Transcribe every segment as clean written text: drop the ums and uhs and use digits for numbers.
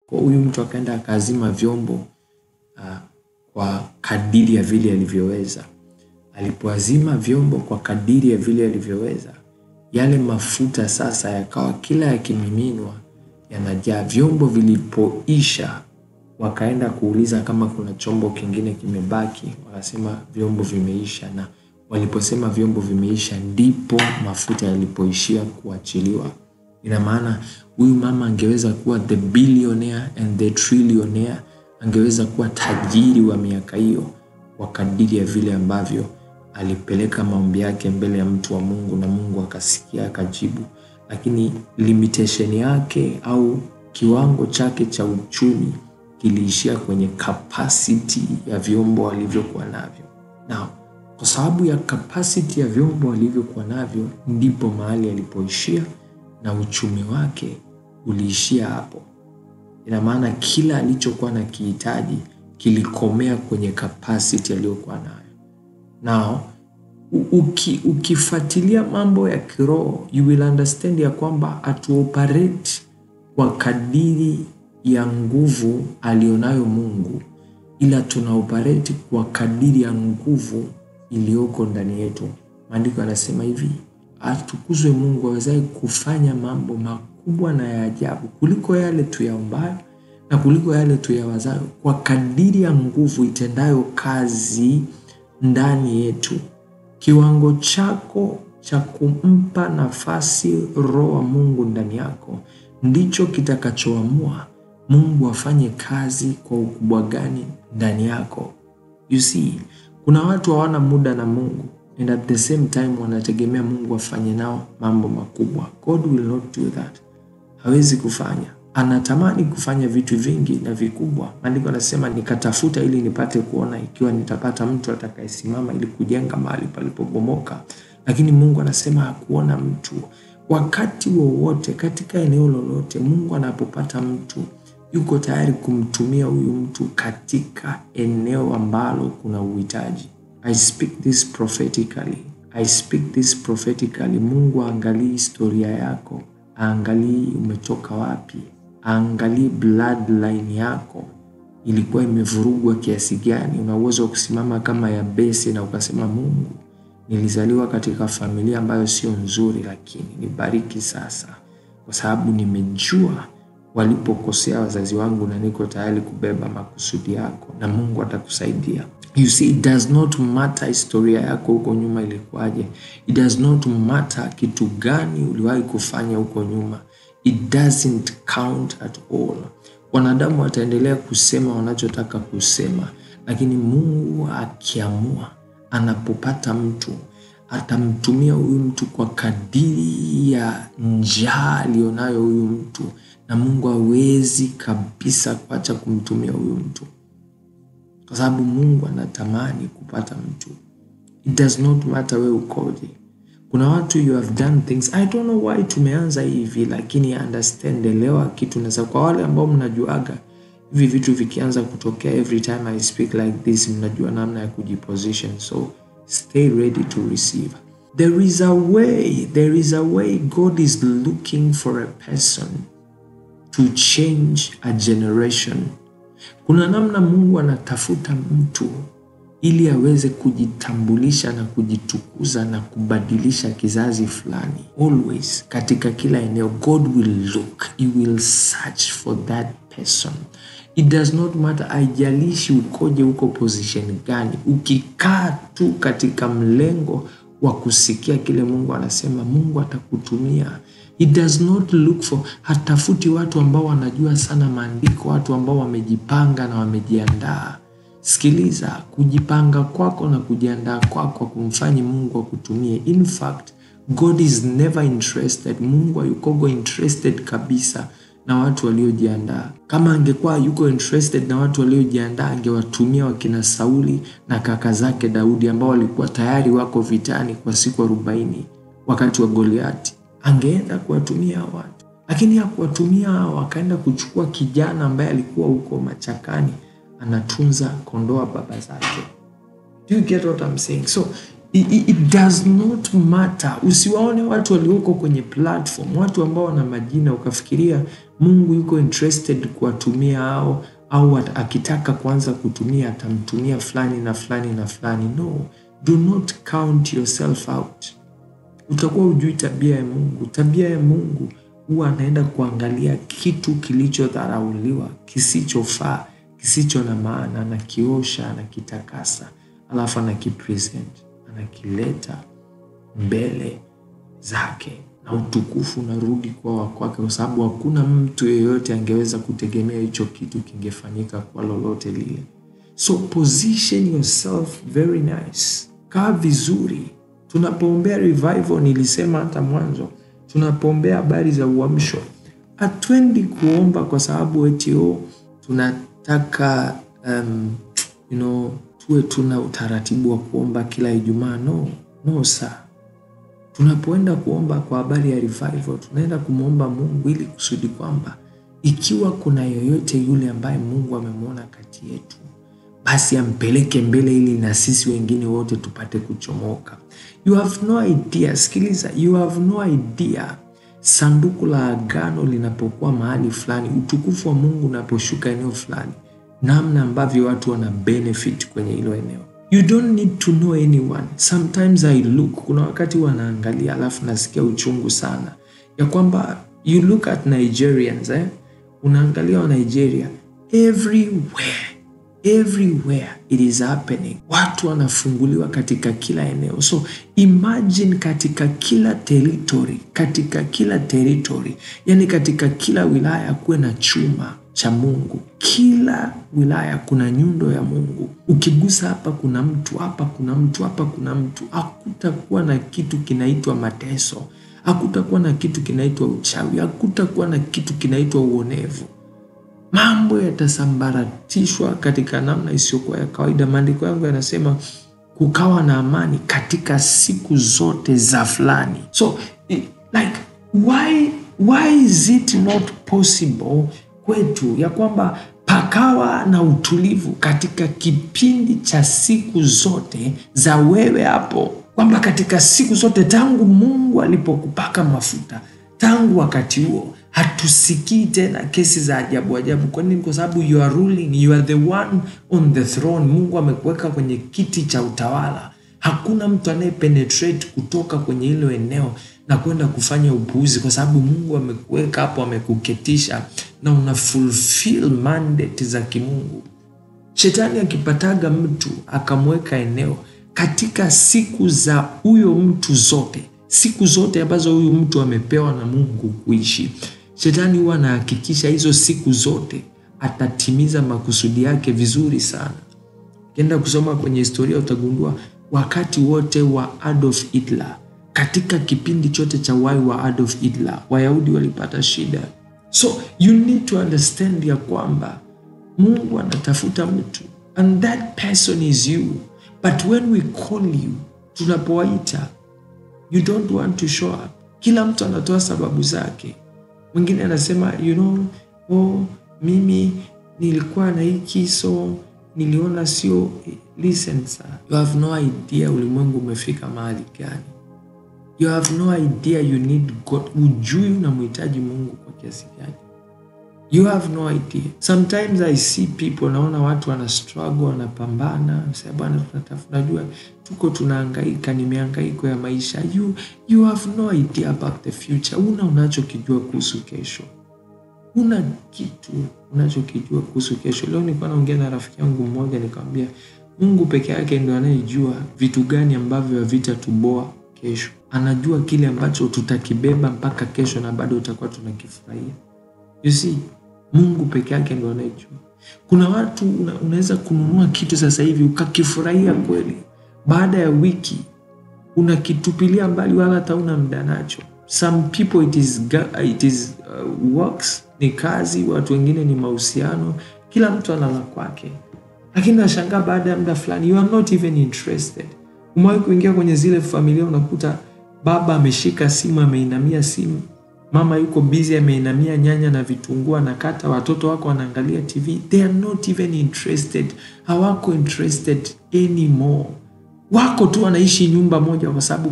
Kwa huyu mtu akaenda akazima vyombo kwa kadiri ya vile alivyoweza. Alipoazima vyombo kwa kadiri ya vile alivyoweza, yale mafuta sasa yakawa kila yakimiminwa yanajaa. Vyombo vilipoisha, wakaenda kuuliza kama kuna chombo kingine kimebaki, wakasema vyombo vimeisha. Na waliposema vyombo vimeisha, ndipo mafuta yalipoishia kuachiliwa. Ina maana huyu mama angeweza kuwa the billionaire and the trillionaire, angeweza kuwa tajiri wa miaka hiyo kwa kadiri ya vile ambavyo alipeleka maombi yake mbele ya mtu wa Mungu, na Mungu akasikia akajibu. Lakini limitation yake au kiwango chake cha uchumi kiliishia kwenye capacity ya vyombo alivyokuwa navyo. Now, kwa sababu ya capacity ya vyombo alivyokuwa navyo, ndipo mahali alipoishia na uchumi wake uliishia hapo. Ina maana kila alichokuwa na kihitaji kilikomea kwenye capacity aliyokuwa nayo. Now, ukifuatilia mambo ya kiroho, you will understand ya kwamba atuoperate kwa kadiri ya nguvu alionayo Mungu, ila tunaoperate kwa kadiri ya nguvu iliyoko ndani yetu. Maandiko yanasema hivi: atukuzwe Mungu awezaye kufanya mambo makubwa na ya ajabu kuliko yale tuyaombayo na kuliko yale tuyawazayo, kwa kadiri ya nguvu itendayo kazi ndani yetu. Kiwango chako cha kumpa nafasi Roho wa Mungu ndani yako ndicho kitakachoamua Mungu afanye kazi kwa ukubwa gani ndani yako. You see, kuna watu hawana muda na Mungu, and at the same time wanategemea Mungu afanye nao mambo makubwa. God will not do that. Hawezi kufanya. Anatamani kufanya vitu vingi na vikubwa. Maandiko yanasema nikatafuta ili nipate kuona ikiwa nitapata mtu atakayesimama ili kujenga mahali palipobomoka. Lakini Mungu anasema hakuona mtu. Wakati wowote katika eneo lolote Mungu anapopata mtu, yuko tayari kumtumia huyu mtu katika eneo ambalo kuna uhitaji. I speak this prophetically. Mungu aangalii historia yako, aangalii umetoka wapi, aangalii bloodline yako ilikuwa imevurugwa kiasi gani. Una uwezo wa kusimama kama Yabesi na ukasema, Mungu, nilizaliwa katika familia ambayo sio nzuri, lakini nibariki sasa kwa sababu nimejua walipokosea wazazi wangu na niko tayari kubeba makusudi yako, na Mungu atakusaidia. You see, it does not matter historia yako huko nyuma ilikuwaje. It does not matter kitu gani uliwahi kufanya huko nyuma. It doesn't count at all. Wanadamu wataendelea kusema wanachotaka kusema, lakini Mungu akiamua, anapopata mtu, atamtumia huyu mtu kwa kadiri ya njaa alionayo huyu mtu, na Mungu hawezi kabisa kuacha kumtumia huyu mtu, kwa sababu Mungu anatamani kupata mtu. It does not matter wewe ukoje. Kuna watu you have done things, I don't know why tumeanza hivi, lakini understand, elewa kitu. Na kwa wale ambao mnajuaga hivi vitu vikianza kutokea, every time I speak like this, mnajua namna ya kujiposition. So stay ready to receive. There is a way God is looking for a person to change a generation. Kuna namna Mungu anatafuta mtu ili aweze kujitambulisha na kujitukuza na kubadilisha kizazi fulani. Always, katika kila eneo, God will look, He will search for that person. It does not matter, haijalishi ukoje, uko position gani. Ukikaa tu katika mlengo wa kusikia kile Mungu anasema, Mungu atakutumia. He does not look for, hatafuti watu ambao wanajua sana maandiko, watu ambao wamejipanga na wamejiandaa. Sikiliza, kujipanga kwako na kujiandaa kwako kumfanyi Mungu akutumie. In fact, God is never interested. Mungu hayuko interested kabisa na watu waliojiandaa. Kama angekuwa yuko interested na watu waliojiandaa, angewatumia wakina Sauli na kaka zake Daudi ambao walikuwa tayari wako vitani kwa siku 40 wakati wa Goliati. Angeenda kuwatumia watu, lakini hakuwatumia. Wakaenda kuchukua kijana ambaye alikuwa huko machakani anatunza kondoo baba zake. Do you get what I'm saying? So It does not matter. Usiwaone watu walioko kwenye platform, watu ambao wana majina ukafikiria Mungu yuko interested kuwatumia au akitaka kuanza kutumia atamtumia fulani na fulani na fulani. No, do not count yourself out. Utakuwa hujui tabia ya Mungu. Tabia ya Mungu huwa anaenda kuangalia kitu kilichodharauliwa, kisichofaa, kisicho na maana, na kiosha na kitakasa, alafu anakipresent, anakileta mbele zake, na utukufu unarudi kwa kwake, kwa sababu hakuna mtu yeyote angeweza kutegemea hicho kitu kingefanyika kwa lolote lile. So position yourself very nice. Kaa vizuri. Tunapoombea revival, nilisema hata mwanzo, tunapoombea habari za uamsho, hatuendi kuomba kwa sababu eti tunataka tuwe tuna utaratibu wa kuomba kila Ijumaa. No sir. Tunapoenda kuomba kwa habari ya revival, tunaenda kumuomba Mungu ili kusudi kwamba ikiwa kuna yoyote yule ambaye Mungu amemwona kati yetu, basi ampeleke mbele ili na sisi wengine wote tupate kuchomoka. You have no idea, sikiliza, you have no idea, sanduku la agano linapokuwa mahali fulani, utukufu wa Mungu unaposhuka eneo fulani, namna ambavyo watu wana benefit kwenye hilo eneo. You don't need to know anyone. Sometimes I look, kuna wakati wanaangalia alafu nasikia uchungu sana, ya kwamba you look at Nigerians, unaangalia wa Nigeria, everywhere it is happening. Watu wanafunguliwa katika kila eneo. So imagine katika kila territory, yani katika kila wilaya kuwe na chuma cha Mungu. Kila wilaya kuna nyundo ya Mungu. Ukigusa hapa kuna mtu, hapa kuna mtu, hapa kuna mtu. Hakutakuwa na kitu kinaitwa mateso. Hakutakuwa na kitu kinaitwa uchawi. Hakutakuwa na kitu kinaitwa uonevu. Mambo yatasambaratishwa katika namna isiyokuwa ya kawaida. Maandiko yangu yanasema kukawa na amani katika siku zote za fulani. So like why is it not possible kwetu ya kwamba pakawa na utulivu katika kipindi cha siku zote za wewe hapo, kwamba katika siku zote tangu Mungu alipokupaka mafuta, tangu wakati huo hatusikii tena kesi za ajabu. Kwa nini? Kwa sababu you are ruling, you are the one on the throne. Mungu amekuweka kwenye kiti cha utawala. Hakuna mtu anayepenetrate kutoka kwenye hilo eneo na kwenda kufanya upuuzi, kwa sababu Mungu amekuweka hapo, amekuketisha na una fulfill mandate za kimungu. Shetani akipataga mtu akamweka eneo katika siku za huyo mtu zote, siku zote ambazo huyu mtu amepewa na Mungu kuishi, Shetani huwa anahakikisha hizo siku zote atatimiza makusudi yake vizuri sana. Ukienda kusoma kwenye historia utagundua wakati wote wa Adolf Hitler, katika kipindi chote cha uhai wa Adolf Hitler, Wayahudi walipata shida. So you need to understand ya kwamba Mungu anatafuta mtu, and that person is you. But when we call you, tunapowaita, you don't want to show up. Kila mtu anatoa sababu zake. Mwingine anasema mimi nilikuwa na hiki, so niliona sio. Listen sir, you have no idea ulimwengu umefika mahali gani. You have no idea you need God. Ujui unamhitaji Mungu kwa kiasi gani. You have no idea. Sometimes I see people, naona watu wana struggle, wanapambana, sasa bwana tunajua tuko tunahangaika, ni mihangaiko ya maisha. You have no idea about the future. Unachokijua kuhusu kesho. Una kitu unachokijua kuhusu kesho. Leo nilikuwa naongea na rafiki yangu mmoja, nikamwambia Mungu peke yake ndio anayejua vitu gani ambavyo havitatuboa kesho. Anajua kile ambacho tutakibeba mpaka kesho na bado tutakuwa tunakifurahia. You see, Mungu peke yake ndio anayejua. Kuna watu unaweza kununua kitu sasa hivi ukakifurahia kweli, baada ya wiki unakitupilia mbali wala hata una muda nacho. Some people it is works, ni kazi, watu wengine ni mahusiano, kila mtu analala kwake. Lakini nashangaa baada ya muda fulani you are not even interested. Umewahi kuingia kwenye zile familia unakuta baba ameshika simu, ameinamia simu, mama yuko busy ameinamia nyanya na vitunguu anakata, watoto wako wanaangalia TV. They are not even interested. Hawako interested anymore. Wako tu wanaishi nyumba moja kwa sababu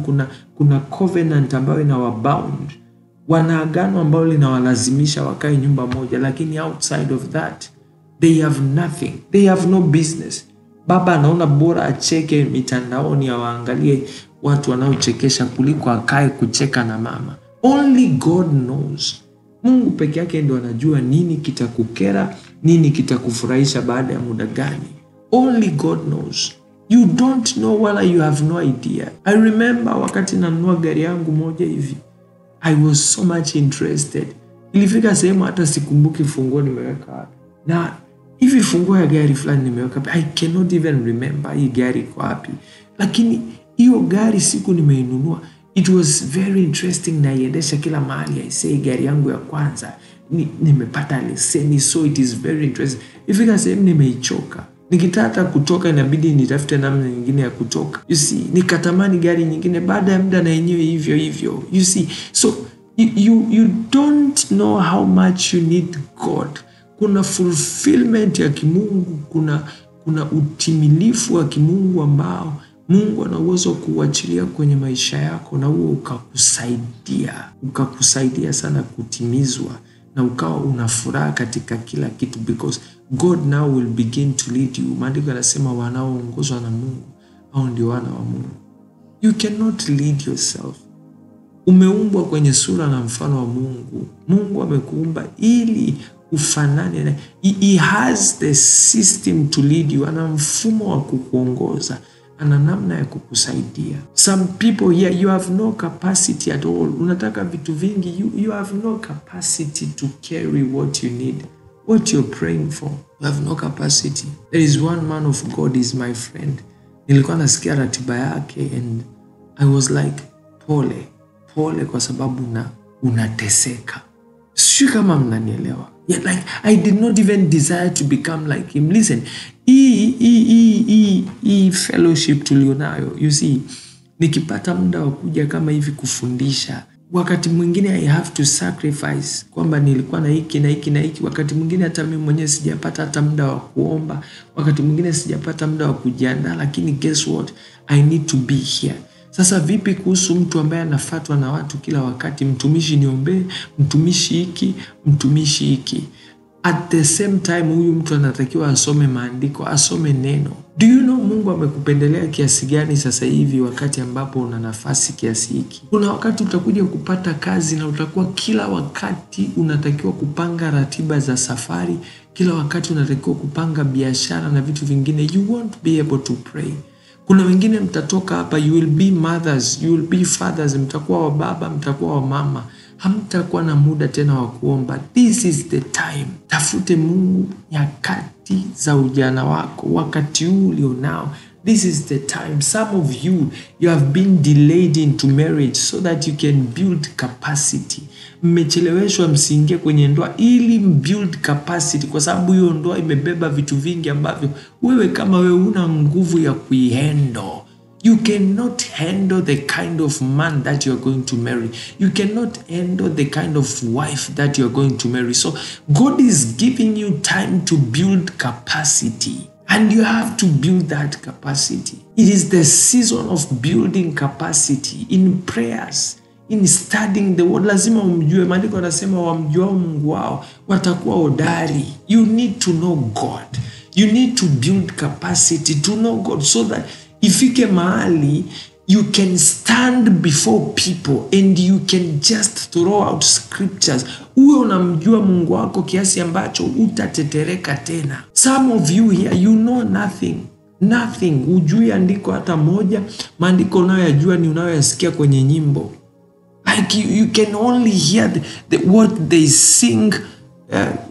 kuna covenant ambayo inawabound. Wana agano ambalo linawalazimisha wakae nyumba moja, lakini outside of that they have nothing. They have no business. Baba anaona bora acheke mitandaoni awaangalie watu wanaochekesha kuliko akae kucheka na mama. Only God knows. Mungu peke yake ndio anajua nini kitakukera, nini kitakufurahisha baada ya muda gani. Only God knows. You don't know, wala you have no idea. I remember wakati nanunua gari yangu moja hivi, I was so much interested. Ilifika sehemu hata sikumbuki funguo nimeweka wapi. Na hivi funguo ya gari fulani nimeweka wapi. I cannot even remember hii gari iko wapi. Lakini hiyo gari siku nimeinunua, it was very interesting, na iendesha kila mahali. I say gari yangu ya kwanza nimepata leseni, so it is very interesting. Ifika sehemu nimeichoka. Nikitaka kutoka inabidi nitafute namna nyingine ya kutoka. You see, nikatamani gari nyingine, baada ya muda na yenyewe hivyo hivyo. You see, so you don't know how much you need God. Kuna fulfillment ya kimungu, kuna utimilifu wa kimungu ambao Mungu ana uwezo kuachilia kwenye maisha yako, na huo ukakusaidia sana kutimizwa, na ukawa una furaha katika kila kitu, because God now will begin to lead you. Maandiko yanasema wanaoongozwa na Mungu hao ndio wana wa Mungu. You cannot lead yourself. Umeumbwa kwenye sura na mfano wa Mungu. Mungu amekuumba ili ufanane na. He has the system to lead you. Ana mfumo wa kukuongoza, ana namna ya kukusaidia. Some people here, you have no capacity at all. Unataka vitu vingi, you have no capacity to carry what you need, what you're praying for. You have no capacity. There is one man of God, is my friend. Nilikuwa nasikia ratiba yake and I was like, pole kwa sababu unateseka. Sio kama mnanielewa. Yeah, like I did not even desire to become like him. Listen, hii fellowship tulionayo, you see, nikipata muda wa kuja kama hivi kufundisha, wakati mwingine I have to sacrifice kwamba nilikuwa na hiki na hiki na hiki. Wakati mwingine hata mimi mwenyewe sijapata hata muda wa kuomba, wakati mwingine sijapata muda wa kujiandaa, lakini guess what, I need to be here. Sasa vipi kuhusu mtu ambaye anafuatwa na watu kila wakati, mtumishi niombe, mtumishi hiki. At the same time huyu mtu anatakiwa asome maandiko, asome neno. Do you know Mungu amekupendelea kiasi gani sasa hivi wakati ambapo una nafasi kiasi hiki? Kuna wakati utakuja kupata kazi na utakuwa kila wakati unatakiwa kupanga ratiba za safari, kila wakati unatakiwa kupanga biashara na vitu vingine. You won't be able to pray. Kuna wengine mtatoka hapa, you will be mothers, you will be fathers, mtakuwa wa baba, mtakuwa wa mama. Hamtakuwa na muda tena wa kuomba. This is the time. Tafute Mungu nyakati za ujana wako, wakati huu ulionao. This is the time. Some of you have been delayed into marriage so that you can build capacity. Mmecheleweshwa msiingie kwenye ndoa ili build capacity, kwa sababu hiyo ndoa imebeba vitu vingi ambavyo wewe kama wewe una nguvu ya kuihandle. You cannot handle the kind of man that you are going to marry. You cannot handle the kind of wife that you are going to marry. So God is giving you time to build capacity. And you have to build that capacity. It is the season of building capacity in prayers, in studying the word. Lazima umjue. Maandiko yanasema wamjuao Mungu wao watakuwa hodari. You need to know God. You need to build capacity to know God, so that ifike mahali you can stand before people and you can just throw out scriptures. Uwe unamjua Mungu wako kiasi ambacho utatetereka tena. Some of you here, you know nothing. Ujui andiko hata moja. Maandiko unayoyajua ni unayoyasikia kwenye nyimbo. Like you can only hear what they sing.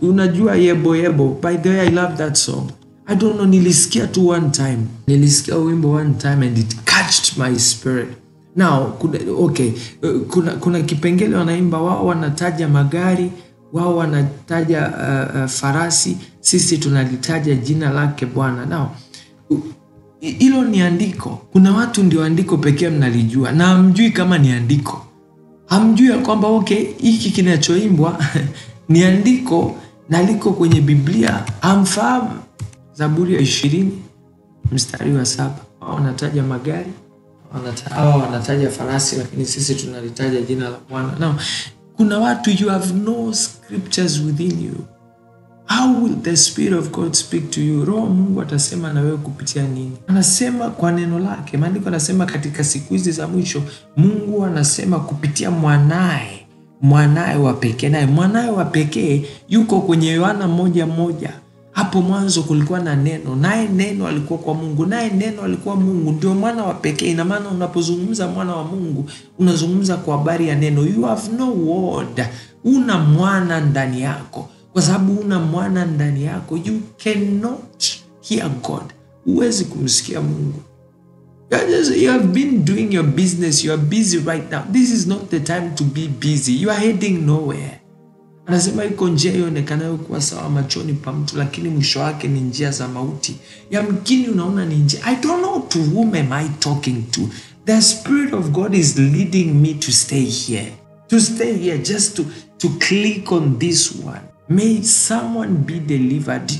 Unajua yebo. By the way, I love that song. I don't know, nilisikia tu one time. Nilisikia wimbo one time and it catched my spirit. Now, kuna kipengele wanaimba, wao wanataja magari, wao wanataja farasi, sisi tunalitaja jina lake Bwana. Now, hilo ni andiko. Kuna watu ndio andiko pekee mnalijua na hamjui kama ni andiko. Hamjui kwamba hiki kinachoimbwa ni andiko na liko kwenye Biblia. Hamfahamu. Zaburi ya 20 mstari wa 7. wanataja magari, wanataja farasi, lakini sisi tunalitaja jina la Bwana. Now, kuna watu you have no scriptures within you. How will the Spirit of God speak to you? Roho Mungu atasema na wewe kupitia nini? Anasema kwa neno lake. Maandiko anasema katika siku hizi za mwisho Mungu anasema kupitia mwanae wa pekee. Naye mwanae wa pekee yuko kwenye Yohana 1:1. Hapo mwanzo kulikuwa na neno, naye neno alikuwa kwa Mungu, naye neno alikuwa Mungu. Ndio mwana wa pekee. Ina maana unapozungumza mwana wa Mungu, unazungumza kwa habari ya neno. You have no word. Una mwana ndani yako. Kwa sababu una mwana ndani yako, you cannot hear God. Huwezi kumsikia Mungu. You have been doing your business. You are busy right now. This is not the time to be busy. You are heading nowhere. Anasema iko njia ionekanayo kuwa sawa machoni pa mtu, lakini mwisho wake ni njia za mauti. Yamkini unaona ni njia. I don't know to whom am I talking to. The Spirit of God is leading me to stay here. To stay here, just to click on this one. May someone be delivered.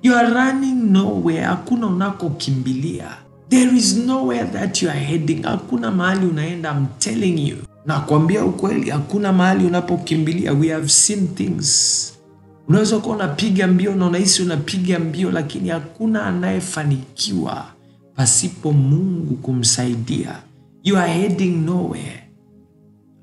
You are running nowhere. Hakuna unakokimbilia. There is nowhere that you are heading. Hakuna mahali unaenda. I'm telling you. Nakwambia ukweli, hakuna mahali unapokimbilia. We have seen things. Unaweza kuwa unapiga mbio na unahisi unapiga mbio, lakini hakuna anayefanikiwa pasipo Mungu kumsaidia. You are heading nowhere.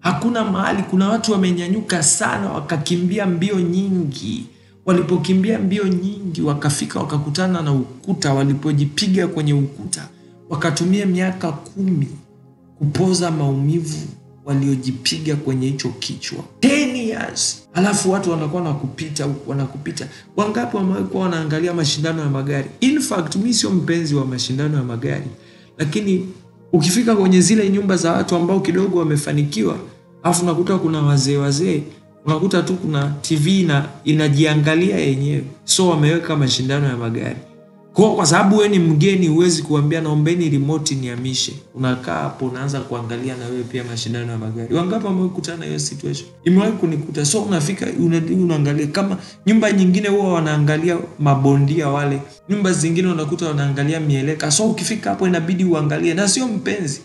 Hakuna mahali. Kuna watu wamenyanyuka sana wakakimbia mbio nyingi. Walipokimbia mbio nyingi wakafika wakakutana na ukuta. Walipojipiga kwenye ukuta wakatumia miaka 10 kupoza maumivu waliojipiga kwenye hicho kichwa. 10 years. Alafu watu wanakuwa wanakupita. Wangapi wamekuwa wanaangalia mashindano ya magari? In fact, mimi sio mpenzi wa mashindano ya magari. Lakini ukifika kwenye zile nyumba za watu ambao kidogo wamefanikiwa, alafu unakuta kuna wazee, unakuta tu kuna TV na inajiangalia yenyewe. So wameweka mashindano ya magari. Kwa sababu wewe ni mgeni, huwezi kuambia naombeni remote nihamishe. Unakaa hapo unaanza kuangalia na wewe pia mashindano ya magari. Wangapi wamekutana na hiyo situation? Imewahi kunikuta. So unafika unaangalia, kama nyumba nyingine huwa wanaangalia mabondia wale. Nyumba zingine unakuta wanaangalia mieleka. So ukifika hapo inabidi uangalie, na sio mpenzi,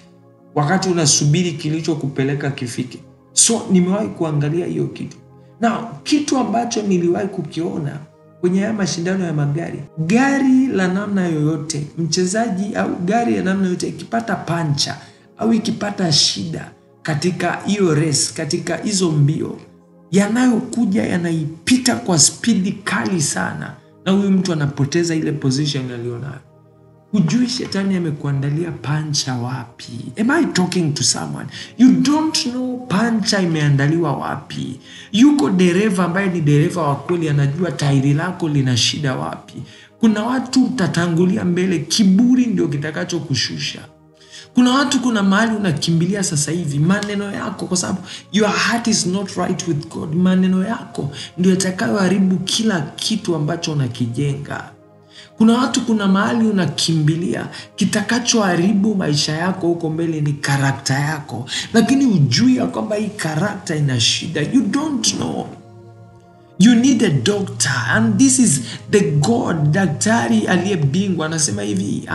wakati unasubiri kilichokupeleka kifike. So nimewahi kuangalia hiyo kitu. Na kitu ambacho niliwahi kukiona kwenye haya mashindano ya magari, gari la namna yoyote, mchezaji au gari ya namna yoyote ikipata pancha au ikipata shida katika hiyo race, katika hizo mbio, yanayokuja yanaipita kwa spidi kali sana, na huyu mtu anapoteza ile position alionayo. Hujui shetani amekuandalia pancha wapi. Am I talking to someone? You don't know pancha imeandaliwa wapi. Yuko dereva ambaye ni dereva wa kweli, anajua tairi lako lina shida wapi. Kuna watu utatangulia mbele, kiburi ndio kitakacho kushusha. Kuna watu, kuna mahali unakimbilia sasa hivi, maneno yako, kwa sababu your heart is not right with God. Maneno yako ndio yatakayoharibu kila kitu ambacho unakijenga. Kuna watu, kuna mahali unakimbilia, kitakachoharibu maisha yako huko mbele ni karakta yako, lakini hujui ya kwamba hii karakta ina shida. You don't know. You need a doctor, and this is the God. Daktari aliyebingwa anasema hivi,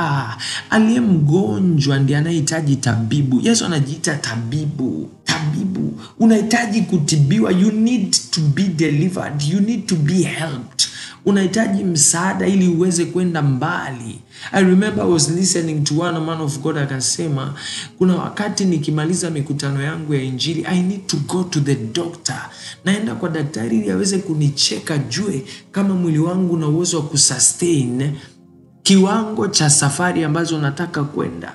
aliye mgonjwa ndiye anahitaji tabibu. Yesu anajiita tabibu. Unahitaji kutibiwa. You need to be delivered. You need to be helped. Unahitaji msaada ili uweze kwenda mbali. I remember I was listening to one man of God akasema, kuna wakati nikimaliza mikutano yangu ya injili, I need to go to the doctor. Naenda kwa daktari ili aweze kunicheka, jue kama mwili wangu una uwezo wa kusustain kiwango cha safari ambazo nataka kwenda.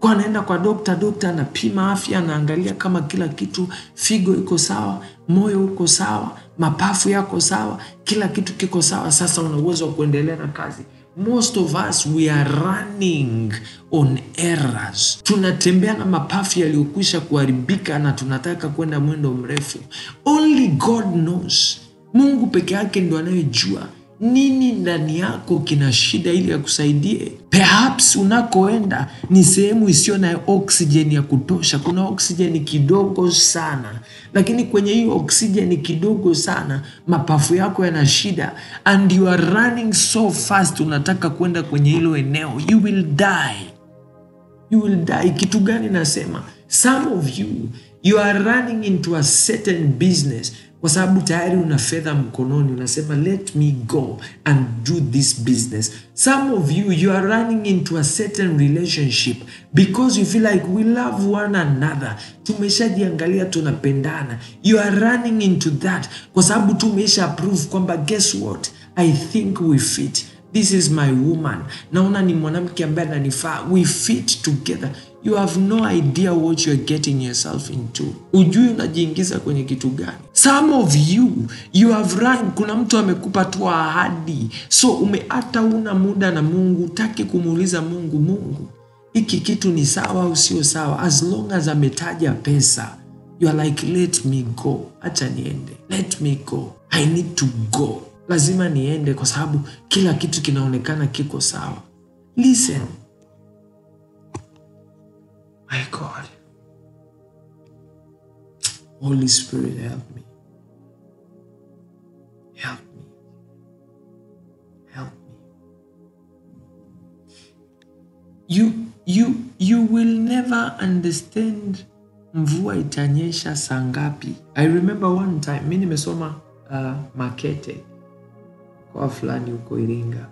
Kwa naenda kwa dokta anapima afya, anaangalia kama kila kitu, figo iko sawa, moyo uko sawa, mapafu yako sawa, kila kitu kiko sawa. Sasa una uwezo wa kuendelea na kazi. Most of us, we are running on errors. Tunatembea na mapafu yaliyokwisha kuharibika na tunataka kwenda mwendo mrefu. Only God knows. Mungu peke yake ndo anayejua Nini ndani yako kina shida ili akusaidie? Perhaps unakoenda ni sehemu isiyo na oxygen ya kutosha. Kuna oxygen kidogo sana, lakini kwenye hiyo oxygen kidogo sana mapafu yako yana shida, and you are running so fast. Unataka kwenda kwenye hilo eneo, you will die. You will die. Kitu gani nasema? Some of you are running into a certain business kwa sababu tayari una fedha mkononi, unasema let me go and do this business. Some of you are running into a certain relationship because you feel like we love one another. Tumeshajiangalia tunapendana. You are running into that kwa sababu tumesha prove kwamba guess what? I think we fit. This is my woman. Naona ni mwanamke ambaye ananifaa. We fit together. You have no idea what you're getting yourself into. Ujui unajiingiza kwenye kitu gani. Some of you have run. Kuna mtu amekupa tu ahadi, so hata una muda na Mungu. Utaki kumuuliza Mungu, hiki kitu ni sawa au sio sawa? As long as ametaja pesa, you are like let me go. Acha niende. Let me go. I need to go. Lazima niende kwa sababu kila kitu kinaonekana kiko sawa. Listen. My God. Holy Spirit, help me. Help me. Help me. You will never understand mvua itanyesha saa ngapi. I remember one time, mimi nimesoma Makete kwa fulani huko Iringa.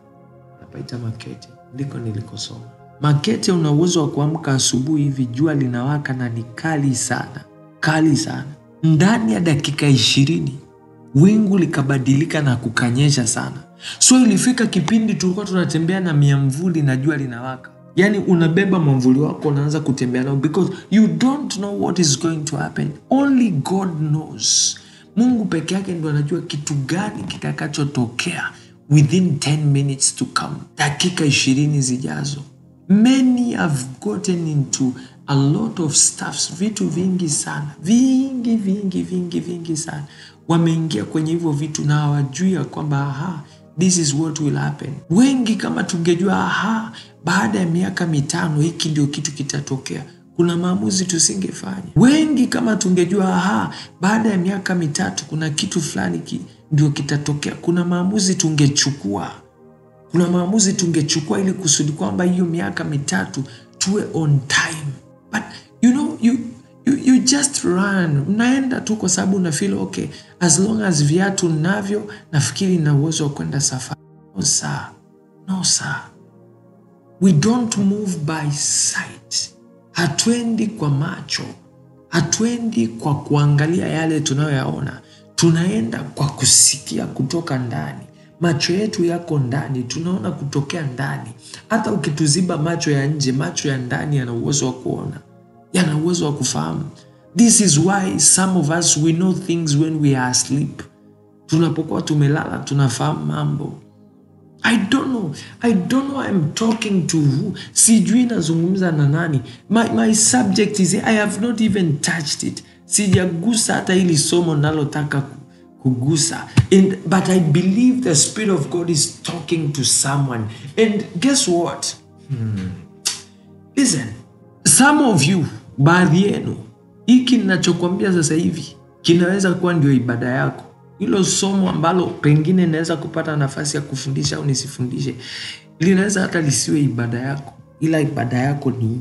Napaita Makete. Ndiko nilikosoma. Makete una uwezo wa kuamka asubuhi hivi jua linawaka na ni kali sana. Kali sana. Ndani ya dakika 20 wingu likabadilika na kukanyesha sana. So ilifika kipindi tulikuwa tunatembea na miamvuli na jua linawaka. Yani unabeba mwamvuli wako unaanza kutembea nao because you don't know what is going to happen. Only God knows. Mungu peke yake ndiye anajua kitu gani kitakachotokea within 10 minutes to come. Dakika 20 zijazo. Many have gotten into a lot of stuffs, vitu vingi sana. Vingi sana. Wameingia kwenye hivyo vitu na hawajui kwamba this is what will happen. Wengi kama tungejua baada ya miaka 5 hiki ndio kitu kitatokea, kuna maamuzi tusingefanya. Wengi kama tungejua baada ya miaka 3 kuna kitu fulani ndio kitatokea, kuna maamuzi tungechukua. Kuna maamuzi tungechukua ili kusudi kwamba hiyo miaka 3 tuwe on time. But you just run. Unaenda tu kwa sababu una feel okay. As long as viatu navyo, nafikiri na uwezo wa kwenda safari. No sir. We don't move by sight. Hatuendi kwa macho. Hatuendi kwa kuangalia yale tunayoyaona. Tunaenda kwa kusikia kutoka ndani. Macho yetu yako ndani, tunaona kutokea ndani. Hata ukituziba macho ya nje, macho ya ndani yana uwezo wa kuona, yana uwezo wa kufahamu. This is why some of us we know things when we are asleep. Tunapokuwa tumelala tunafahamu mambo. I don't know I'm talking to who. Sijui nazungumza na nani. My subject is I have not even touched it. Sijagusa hata hili somo nalotaka kugusa. But I believe the Spirit of God is talking to someone. And guess what? Listen, some of you, baadhi yenu, hiki ninachokuambia sasa hivi kinaweza kuwa ndio ibada yako. Hilo somo ambalo pengine naweza kupata nafasi ya kufundisha au nisifundishe, linaweza hata lisiwe ibada yako, ila ibada yako ni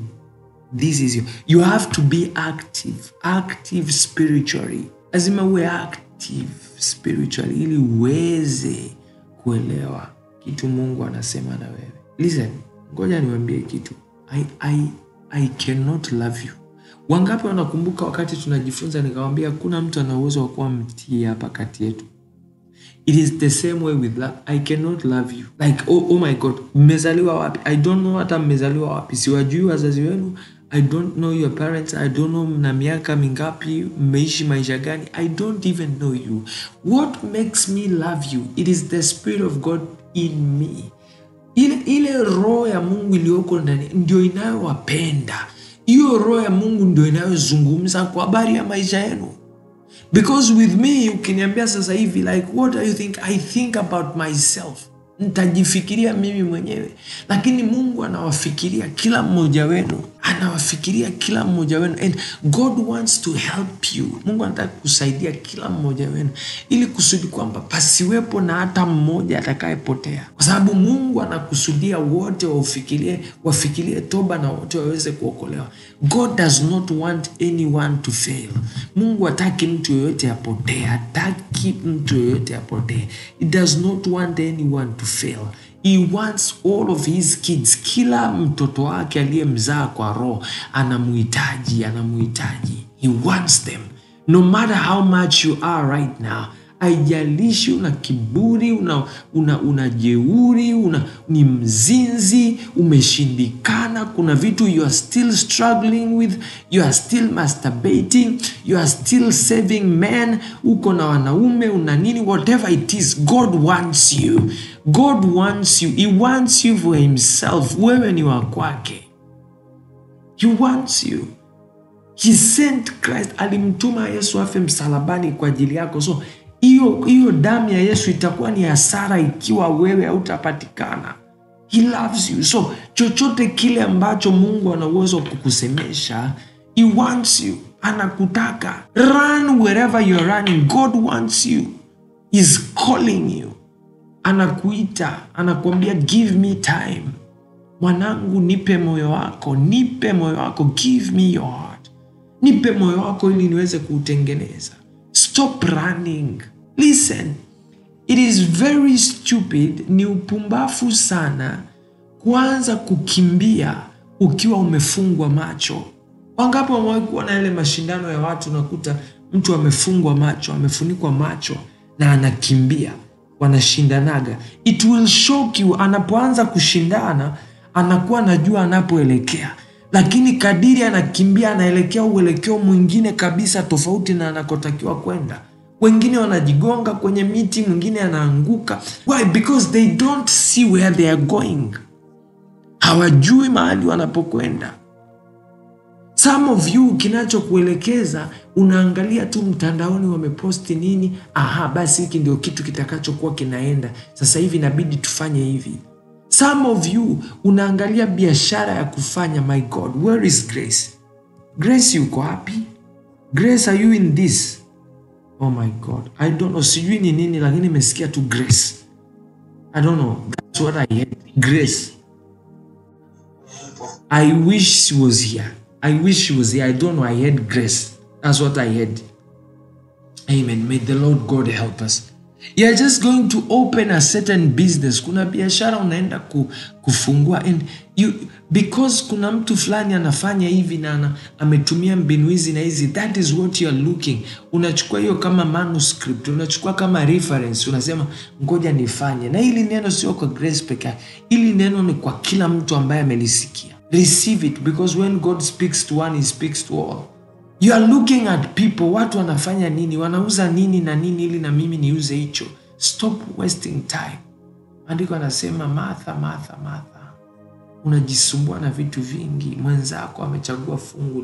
this is you have to be active spiritually. Lazima uwe active spiritually ili uweze kuelewa kitu Mungu anasema na wewe. Listen, ngoja niwaambie kitu. I cannot love you. Wangapi wanakumbuka wakati tunajifunza nikawaambia kuna mtu ana uwezo wa kuwa mtii hapa kati yetu? It is the same way with love. I cannot love you. Like, oh my God, mmezaliwa wapi? I don't know hata mmezaliwa wapi. Siwajui wazazi wenu. I don't know your parents. I don't know mna miaka mingapi, mmeishi maisha gani. I don't even know you. What makes me love you? It is the Spirit of God in me. Ile roho ya Mungu iliyoko ndani ndio inayowapenda. Hiyo roho ya Mungu ndio inayozungumza kwa habari ya maisha yenu. Because with me, ukiniambia sasa hivi, like, what do you think? I think about myself. Nitajifikiria mimi mwenyewe. Lakini Mungu anawafikiria kila mmoja wenu. Anawafikiria kila mmoja wenu. And God wants to help you. Mungu anataka kusaidia kila mmoja wenu. Ili kusudi kwamba pasiwepo na hata mmoja atakayepotea. Kwa sababu Mungu anakusudia wote wafikirie toba na wote waweze kuokolewa. God does not want anyone to fail. Mungu hataki mtu yoyote apotee. Hataki mtu yoyote apotee. He does not want anyone to fail. He wants all of his kids. Kila mtoto wake aliyemzaa kwa roho anamuhitaji. He wants them. No matter how much you are right now. Haijalishi una kiburi, una jeuri, ni mzinzi, umeshindikana, kuna vitu you are still struggling with, you are still masturbating, you are still saving men, uko na wanaume, una nini, whatever it is, God wants you. God wants you. He wants you for himself. Wewe ni wa kwake. He wants you. He sent Christ. Alimtuma Yesu afe msalabani kwa ajili yako. So hiyo damu ya Yesu itakuwa ni hasara ikiwa wewe hautapatikana. He loves you. So chochote kile ambacho Mungu ana uwezo kukusemesha, he wants you. Anakutaka. Run wherever you're running. God wants you. He's calling you. Anakuita, anakuambia give me time. Mwanangu, nipe moyo wako, give me your heart. Nipe moyo wako ili niweze kuutengeneza. Stop running. Listen, it is very stupid, ni upumbafu sana kuanza kukimbia ukiwa umefungwa macho. Wangapi wamewahi kuona yale mashindano ya watu, unakuta mtu amefungwa macho, amefunikwa macho na anakimbia, wanashindanaga. It will shock you. Anapoanza kushindana anakuwa anajua anapoelekea, lakini kadiri anakimbia anaelekea uelekeo mwingine kabisa tofauti na anakotakiwa kwenda. Wengine wanajigonga kwenye miti, mwingine anaanguka. Why? Because they don't see where they are going. Hawajui mahali wanapokwenda. Some of you, kinachokuelekeza unaangalia tu mtandaoni wameposti nini, basi hiki ndio kitu kitakachokuwa kinaenda. Sasa hivi inabidi tufanye hivi. Some of you unaangalia biashara ya kufanya. My God, where is Grace? Grace yuko wapi? Grace, are you in this? Oh my God, I don't know. Sijui ni nini lakini nimesikia tu Grace. I don't know. That's what I heard. Grace. I wish she was here. I don't know. I heard Grace. That's what I heard. Amen. May the Lord God help us. You are just going to open a certain business. Kuna biashara unaenda kufungua, and because kuna mtu fulani anafanya hivi na ametumia mbinu hizi na hizi, that is what you are looking. Unachukua hiyo kama manuscript, unachukua kama reference, unasema ngoja nifanye. Na hili neno sio kwa Grace pekee. Hili neno ni kwa kila mtu ambaye amelisikia. Receive it, because when God speaks to one, he speaks to all. You are looking at people, watu wanafanya nini, wanauza nini na nini ili na mimi niuze hicho. Stop wasting time. Andiko anasema, Martha, unajisumbua na vitu vingi. Mwenzako amechagua fungu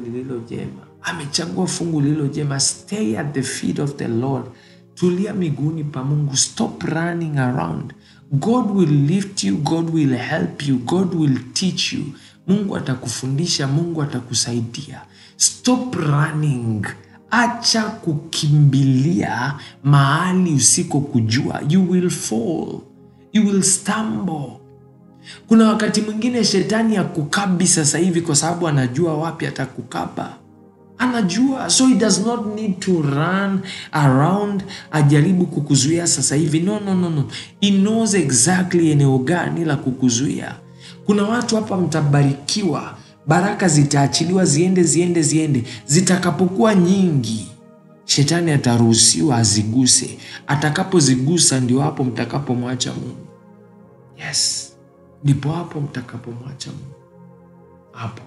lililo jema. Stay at the feet of the Lord. Tulia miguuni pa Mungu. Stop running around. God will lift you. God will help you. God will teach you. Mungu atakufundisha, Mungu atakusaidia. Stop running. Acha kukimbilia mahali usiko kujua. You will fall. You will stumble. Kuna wakati mwingine shetani akukabi sasa hivi kwa sababu anajua wapi atakukaba. Anajua. So he does not need to run around ajaribu kukuzuia sasa hivi. No. He knows exactly eneo gani la kukuzuia. Kuna watu hapa mtabarikiwa. Baraka zitaachiliwa ziende. Zitakapokuwa nyingi, shetani ataruhusiwa aziguse. Atakapozigusa ndio hapo mtakapomwacha Mungu. Yes. Ndipo hapo mtakapomwacha Mungu. Hapo.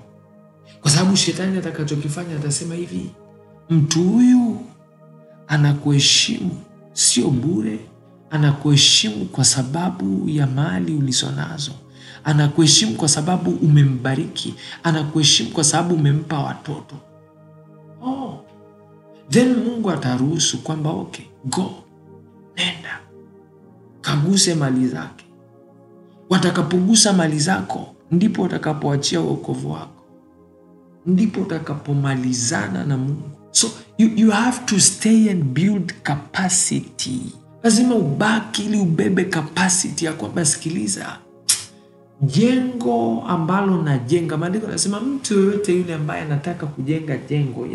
Kwa sababu shetani atakachokifanya atasema hivi, mtu huyu anakuheshimu sio bure. Anakuheshimu kwa sababu ya mali ulizonazo. Anakuheshimu kwa sababu umembariki. Anakuheshimu kwa sababu umempa watoto. Then Mungu ataruhusu kwamba okay, go, nenda kaguse mali zake. Watakapogusa mali zako, ndipo utakapoachia wokovu wako, ndipo utakapomalizana na Mungu. So you have to stay and build capacity. Lazima ubaki ili ubebe capacity ya kwamba sikiliza, jengo ambalo najenga, maandiko yanasema mtu yoyote yule ambaye anataka kujenga jengo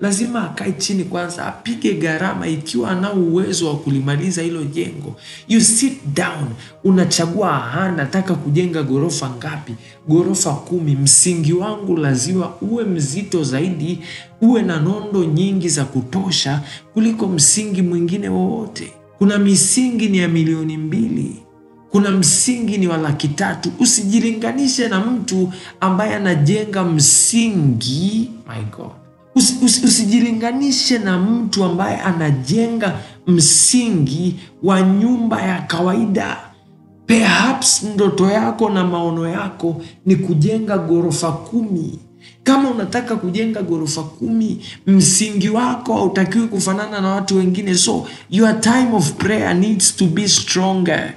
lazima akae chini kwanza, apige gharama ikiwa ana uwezo wa kulimaliza hilo jengo. You sit down, unachagua nataka kujenga ghorofa ngapi? Ghorofa 10. Msingi wangu lazima uwe mzito zaidi, uwe na nondo nyingi za kutosha kuliko msingi mwingine wowote. Kuna misingi ni ya milioni 2. Kuna msingi ni wa 300,000. Usijilinganishe na mtu ambaye anajenga msingi, my God. Usijilinganishe na mtu ambaye anajenga msingi wa nyumba ya kawaida. Perhaps ndoto yako na maono yako ni kujenga ghorofa 10. Kama unataka kujenga ghorofa 10, msingi wako hautakiwi kufanana na watu wengine. So your time of prayer needs to be stronger.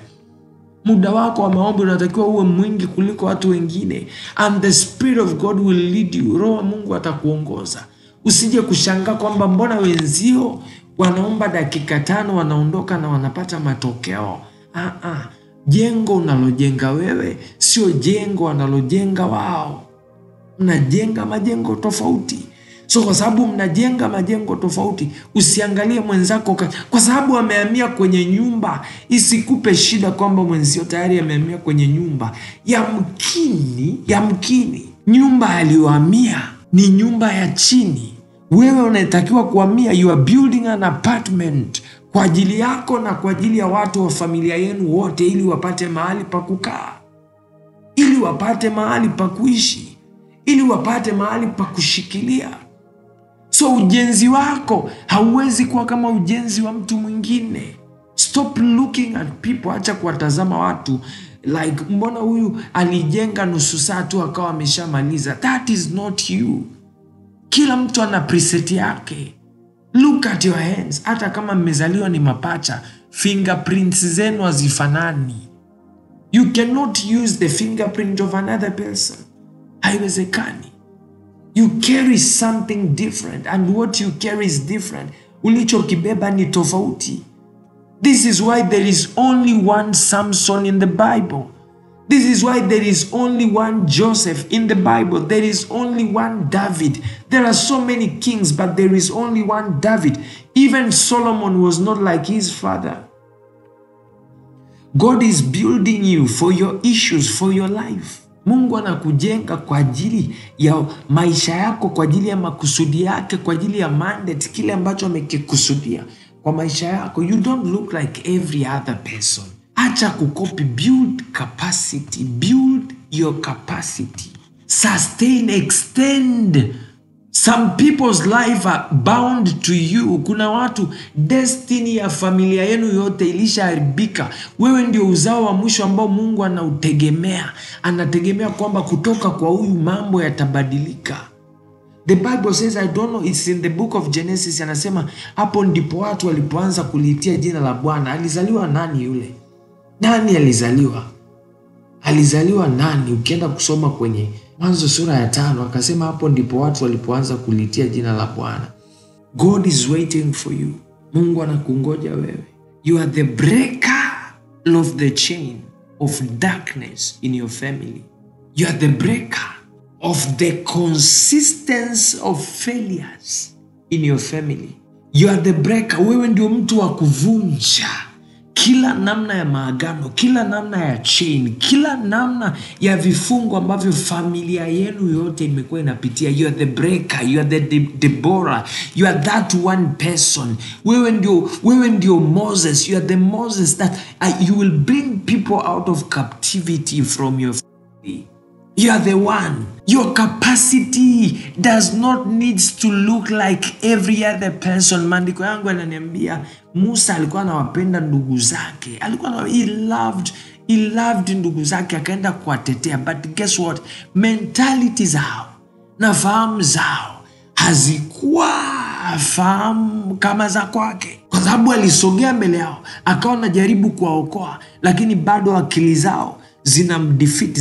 Muda wako wa maombi unatakiwa uwe mwingi kuliko watu wengine. And the Spirit of God will lead you. Roho wa Mungu atakuongoza. Usije kushangaa kwamba mbona wenzio wanaomba dakika 5 wanaondoka na wanapata matokeo. Jengo unalojenga wewe sio jengo wanalojenga wao. Mnajenga majengo tofauti. So kwa sababu mnajenga majengo tofauti, usiangalie mwenzako kwa sababu amehamia kwenye nyumba. Isikupe shida kwamba mwenzio tayari amehamia kwenye nyumba. Yamkini nyumba aliyohamia ni nyumba ya chini. Wewe unatakiwa kuhamia, you are building an apartment kwa ajili yako na kwa ajili ya watu wa familia yenu wote, ili wapate mahali pa kukaa, ili wapate mahali pa kuishi, ili wapate mahali pa kushikilia. So ujenzi wako hauwezi kuwa kama ujenzi wa mtu mwingine. Stop looking at people. Acha kuwatazama watu like mbona huyu alijenga nusu saa tu akawa ameshamaliza. That is not you. Kila mtu ana preset yake. Look at your hands. Hata kama mmezaliwa ni mapacha, fingerprints zenu hazifanani. You cannot use the fingerprint of another person. Haiwezekani. You carry something different, and what you carry is different. Ulichokibeba ni tofauti. This is why there is only one Samson in the Bible. This is why there is only one Joseph in the Bible. There is only one David. There are so many kings, but there is only one David. Even Solomon was not like his father. God is building you for your issues, for your life. Mungu anakujenga kwa ajili ya maisha yako, kwa ajili ya makusudi yake, kwa ajili ya mandate, kile ambacho amekikusudia kwa maisha yako. You don't look like every other person. Acha kukopi. Build capacity. Build your capacity. Sustain, extend. Some people's life are bound to you. Kuna watu destiny ya familia yenu yote ilishaharibika. Wewe ndio uzao wa mwisho ambao Mungu anautegemea. Anategemea kwamba kutoka kwa huyu mambo yatabadilika. The Bible says, I don't know, it's in the book of Genesis, anasema hapo ndipo watu walipoanza kuliitia jina la Bwana. Alizaliwa nani yule? Nani alizaliwa? Alizaliwa nani? Ukienda kusoma kwenye Mwanzo sura ya 5, akasema hapo ndipo watu walipoanza kulitia jina la Bwana. God is waiting for you. Mungu anakungoja wewe. You are the breaker of the chain of darkness in your family. You are the breaker of the consistency of failures in your family. You are the breaker. Wewe ndio mtu wa kuvunja kila namna ya maagano, kila namna ya chain, kila namna ya vifungo ambavyo familia yenu yote imekuwa inapitia. You are the breaker, you are the Deborah, you are that one person. Wewe ndio Moses, you are the Moses that you will bring people out of captivity from your family. You are the one. Your capacity does not need to look like every other person. Maandiko yangu yananiambia Musa alikuwa anawapenda ndugu zake. He loved ndugu zake, akaenda kuwatetea. But guess what? Mentality zao na fahamu zao hazikuwa afahamu kama za kwake, kwa sababu alisogea mbele yao akawa anajaribu kuwaokoa, lakini bado akili zao zinamdefeat,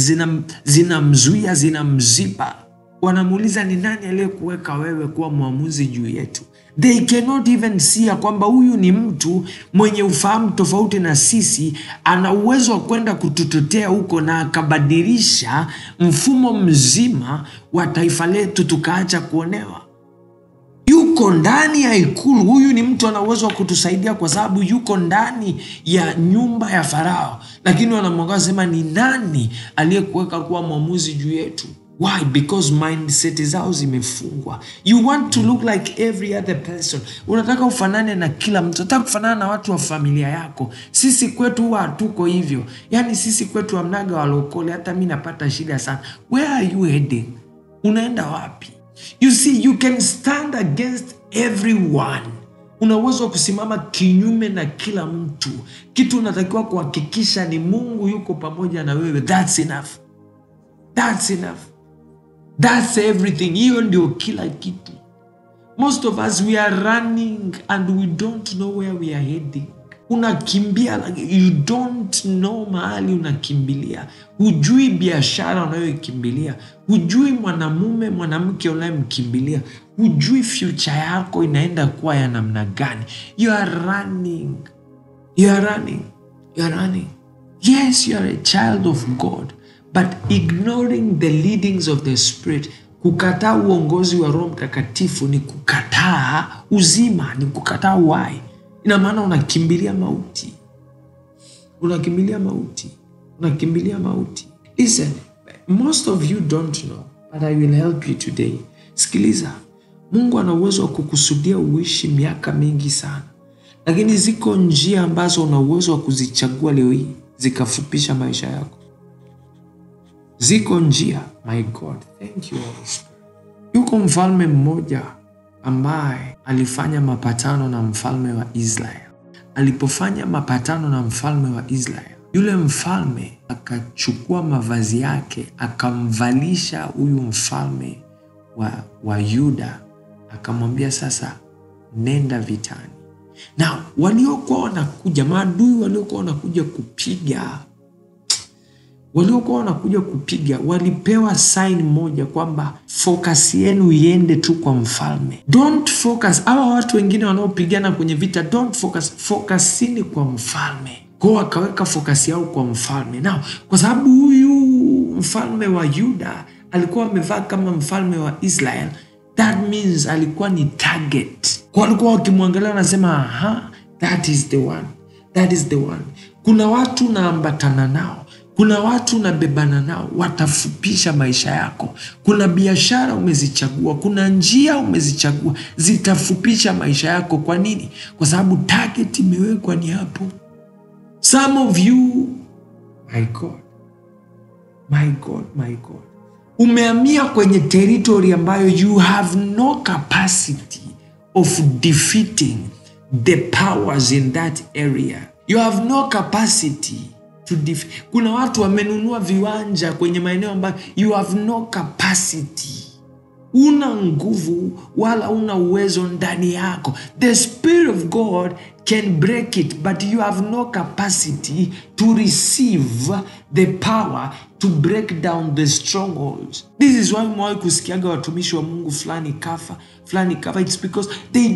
zinamzuia, zinamziba. Wanamuuliza, ni nani aliyekuweka wewe kuwa mwamuzi juu yetu? They cannot even see kwamba huyu ni mtu mwenye ufahamu tofauti na sisi, ana uwezo wa kwenda kututetea huko na akabadilisha mfumo mzima wa taifa letu tukaacha kuonewa. Yuko ndani ya ikulu. Huyu ni mtu ana uwezo wa kutusaidia kwa sababu yuko ndani ya nyumba ya Farao, lakini wanamwangalia sema, ni nani aliyekuweka kuwa mwamuzi juu yetu? Why? Because mindset zao zimefungwa. You want to look like every other person. Unataka ufanane na kila mtu. Unataka kufanana na watu wa familia yako. Sisi kwetu huwa hatuko hivyo. Yani sisi kwetu hamnaga walokole. Hata mimi napata shida sana. Where are you heading? Unaenda wapi? You see, you can stand against everyone. Una uwezo wa kusimama kinyume na kila mtu. Kitu unatakiwa kuhakikisha ni Mungu yuko pamoja na wewe. That's enough. That's enough. That's everything. Hiyo ndio kila kitu. Most of us, we are running and we don't know where we are heading. Unakimbia, you don't know mahali unakimbilia. Hujui biashara unayokimbilia. Hujui mwanamume, mwanamke unayemkimbilia. Hujui future yako inaenda kuwa ya namna gani. You are running. You are running. You are running. Yes, you are a child of God. But ignoring the leadings of the Spirit, kukataa uongozi wa Roho Mtakatifu ni kukataa uzima, ni kukataa uhai. Ina maana unakimbilia mauti. Unakimbilia mauti. Unakimbilia mauti. Listen, most of you don't know, but I will help you today. Sikiliza, Mungu ana uwezo wa kukusudia uishi miaka mingi sana. Lakini ziko njia ambazo una uwezo wa kuzichagua leo hii zikafupisha maisha yako. Ziko njia. My God, thank you Holy Spirit. Yuko mfalme mmoja ambaye alifanya mapatano na mfalme wa Israeli. Alipofanya mapatano na mfalme wa Israeli, yule mfalme akachukua mavazi yake akamvalisha huyu mfalme wa Yuda, akamwambia sasa nenda vitani. Na waliokuwa wanakuja, maadui waliokuwa wanakuja kupiga, walipewa sign moja kwamba focus yenu iende tu kwa mfalme. Don't focus. Hawa watu wengine wanaopigana kwenye vita, don't focus. Focusini kwa mfalme. Kwa wakaweka focus yao kwa mfalme. Now, kwa sababu huyu mfalme wa Yuda alikuwa amevaa kama mfalme wa Israel, that means alikuwa ni target. Kwa walikuwa wakimwangalia wanasema, aha, that is the one. That is the one. Kuna watu naambatana nao. Kuna watu unabebana nao, watafupisha maisha yako. Kuna biashara umezichagua, kuna njia umezichagua, zitafupisha maisha yako. Kwa nini? Kwa sababu target imewekwa ni hapo. Some of you, my God, umehamia kwenye territory ambayo you have no capacity of defeating the powers in that area. You have no capacity. Kuna watu wamenunua viwanja kwenye maeneo ambayo you have no capacity. Una nguvu wala una uwezo ndani yako. The Spirit of God can break it, but you have no capacity to receive the power to break down the strongholds. This is why mwawe kusikiaga watumishi wa Mungu fulani kafa. It's because they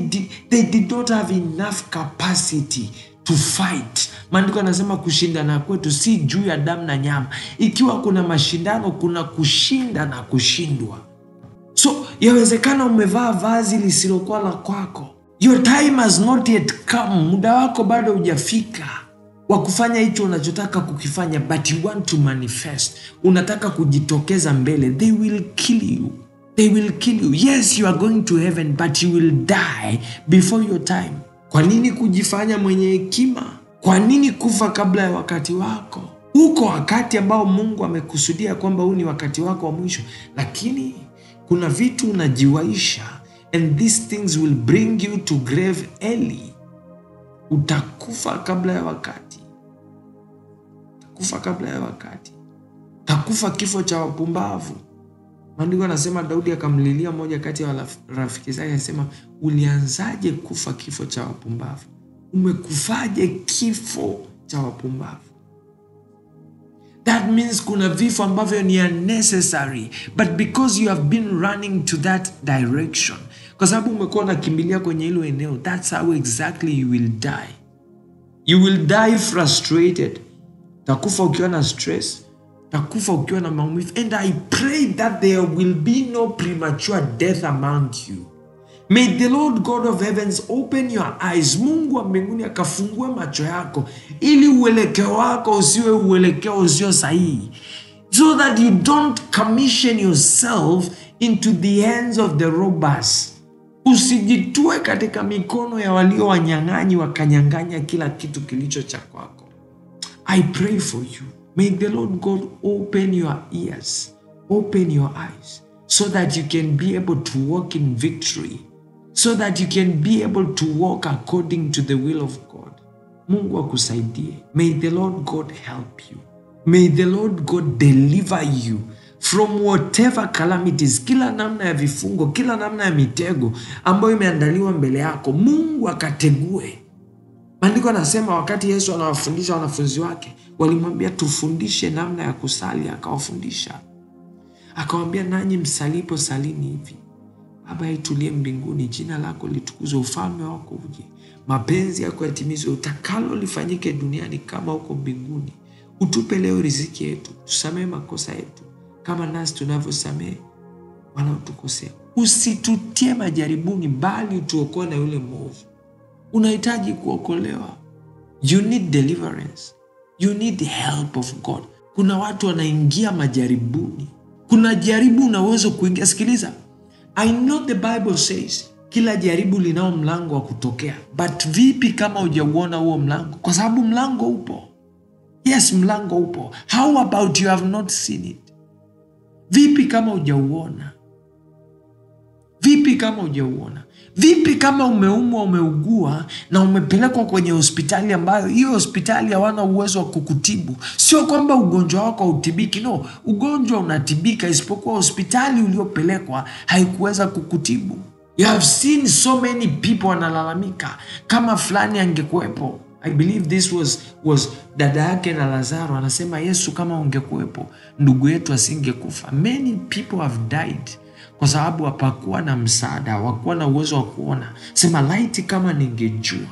did not have enough capacity to fight. Maandiko yanasema kushindana kwetu si juu ya damu na nyama. Ikiwa kuna mashindano, kuna kushinda na kushindwa. So, yawezekana umevaa vazi lisilokuwa la kwako. Your time has not yet come. Muda wako bado hujafika wa kufanya hicho unachotaka kukifanya, but you want to manifest. Unataka kujitokeza mbele. They will kill you. They will kill you. Yes, you are going to heaven, but you will die before your time. Kwa nini kujifanya mwenye hekima? Kwa nini kufa kabla ya wakati wako? Uko wakati ambao Mungu amekusudia kwamba huu ni wakati wako wa mwisho, lakini kuna vitu unajiwaisha, and these things will bring you to grave early. Utakufa kabla ya wakati. Utakufa kabla ya wakati. Utakufa kifo cha wapumbavu. Maandiko yanasema Daudi akamlilia mmoja kati ya rafiki zake, akasema, ulianzaje kufa kifo cha wapumbavu? Umekufaje kifo cha wapumbavu? That means kuna vifo ambavyo ni unnecessary, but because you have been running to that direction, kwa sababu umekuwa unakimbilia kwenye hilo eneo, that's how exactly you will die. You will die frustrated. Utakufa ukiwa na stress, utakufa ukiwa na maumivu. And I pray that there will be no premature death among you. May the Lord God of heavens open your eyes. Mungu wa mbinguni akafungue macho yako ili uelekeo wako usiwe uelekeo usio sahihi, so that you don't commission yourself into the hands of the robbers. Usijitue katika mikono ya walio wanyang'anyi wakanyang'anya kila kitu kilicho cha kwako. I pray for you. May the Lord God open your ears, open your eyes, so that you can be able to walk in victory, so that you can be able to walk according to the will of God. Mungu akusaidie. May the Lord God help you. May the Lord God deliver you from whatever calamities, kila namna ya vifungo, kila namna ya mitego ambayo imeandaliwa mbele yako. Mungu akategue. Maandiko yanasema wakati Yesu anawafundisha wanafunzi wake, walimwambia tufundishe namna ya kusali, akawafundisha. Akawaambia, nanyi msalipo salini hivi: Baba yetu uliye mbinguni, jina lako litukuzwe, ufalme wako uje, mapenzi yako yatimizwe, utakalo lifanyike duniani kama huko mbinguni. Utupe leo riziki yetu, tusamehe makosa yetu kama nasi tunavyosamehe wanaotukosea. Usitutie majaribuni, bali utuokoe na yule mwovu. Unahitaji kuokolewa. You need deliverance. You need the help of God. Kuna watu wanaingia majaribuni. Kuna jaribu unaweza kuingia. Sikiliza. I know the Bible says kila jaribu linao mlango wa kutokea. But vipi kama hujauona huo mlango? Kwa sababu mlango upo. Yes, mlango upo. How about you have not seen it? Vipi kama hujauona? Vipi kama hujauona? Vipi kama umeumwa, umeugua na umepelekwa kwenye hospitali ambayo hiyo hospitali hawana uwezo wa kukutibu? Sio kwamba ugonjwa wako hautibiki, no, ugonjwa unatibika, isipokuwa hospitali uliopelekwa haikuweza kukutibu. You have seen so many people wanalalamika, kama fulani angekuepo. I believe this was dada yake na Lazaro, anasema, Yesu kama ungekuepo ndugu yetu asingekufa. Many people have died kwa sababu hapakuwa na msaada, hawakuwa na uwezo wa kuona. Sema, laiti kama ningejua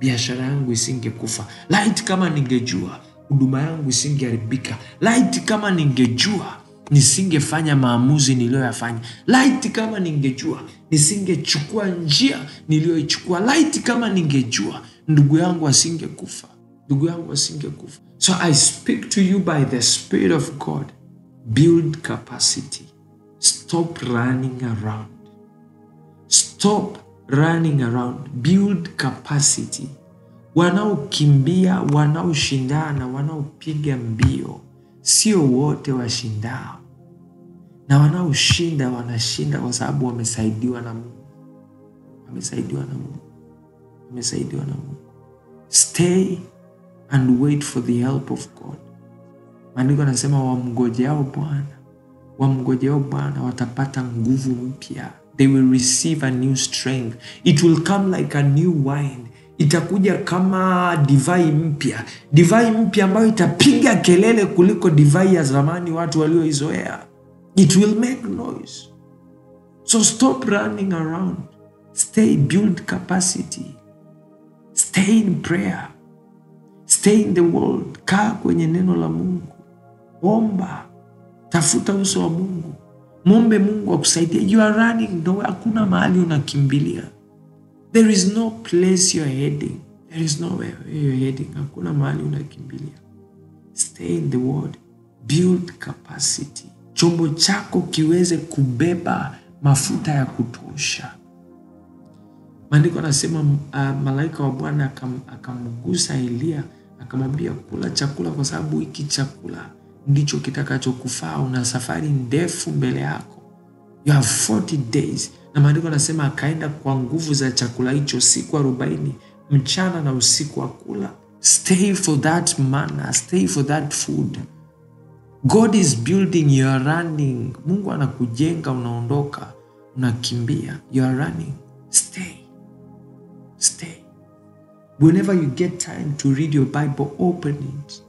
biashara yangu isingekufa, laiti kama ningejua huduma yangu isingeharibika, laiti kama ningejua nisingefanya maamuzi niliyoyafanya, laiti kama ningejua nisingechukua njia niliyoichukua, laiti kama ningejua ndugu yangu asingekufa, ndugu yangu asingekufa. So I speak to you by the Spirit of God. Build capacity. Stop running around. Stop running around. Build capacity. Wanaokimbia, wanaoshindana, wanaopiga mbio, sio wote washindao. Na wanaoshinda wanashinda kwa sababu wamesaidiwa na Mungu. Wamesaidiwa na Mungu. Wamesaidiwa na Mungu. Stay and wait for the help of God. Maandiko yanasema wamngojeao Bwana, wamngojeao Bwana watapata nguvu mpya. They will receive a new strength. It will come like a new wine. Itakuja kama divai mpya. Divai mpya ambayo itapiga kelele kuliko divai ya zamani watu walioizoea. It will make noise. So stop running around. Stay, build capacity. Stay in prayer. Stay in the world. Kaa kwenye neno la Mungu. Omba. Tafuta uso wa Mungu. Muombe Mungu akusaidie. You are running nowhere. Hakuna mahali unakimbilia. There is no place you're heading. There is nowhere you're heading. Hakuna mahali unakimbilia. Stay in the word. Build capacity. Chombo chako kiweze kubeba mafuta ya kutosha. Maandiko nasema malaika wa Bwana akamgusa Elia, akamwambia kula chakula kwa sababu hiki chakula ndicho kitakachokufaa. Una safari ndefu mbele yako. You have 40 days. Na maandiko nasema akaenda kwa nguvu za chakula hicho siku 40, mchana na usiku akula. Stay for that manna, stay for that food. God is building, you are running. Mungu anakujenga, unaondoka, unakimbia. You are running. Stay. Whenever you get time to read your Bible, open it.